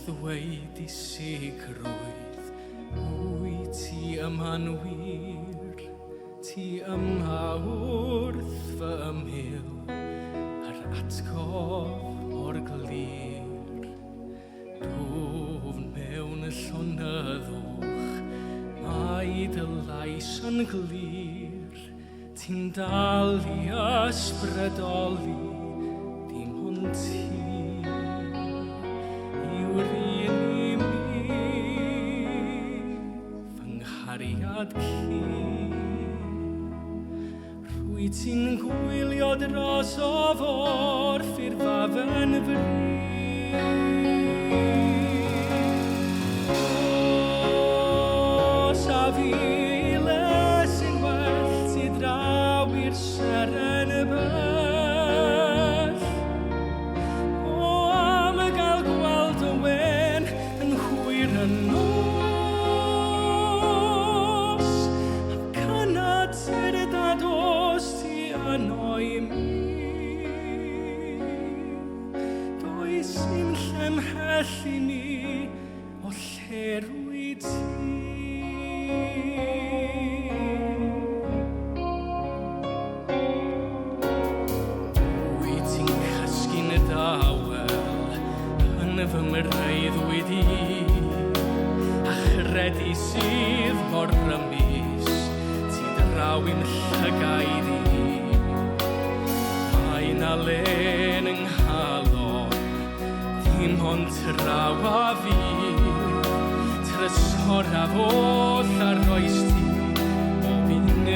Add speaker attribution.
Speaker 1: ddweud I sicrwydd, wyt ti yma'n wir, ti yma wrth fy ymyl, a'r atgof o'r glir. Dwfn mewn y llonyddwch, mae dy lais yn glir, ti'n dal I ysbrydoli, dim ond ti yw'r un I mi, fy nghariad ci. Rwy ti'n gwylio dros o forth i'r fafen bryd. Sa fi sy'n well ti draw i'r seren bell. O am y gael gweld y wen yn hwyr yn nos, ac yna tyrd os ti yno I mi. Does dim llemhell I mi o lle rwy ti. Fy mreiddwyd I, a chredu sydd mor rymus, ti draw I'm llygaid I. Mae na len yng nghalon, dim ond traw a fi, trysor a foll ar oes ti, o fynd I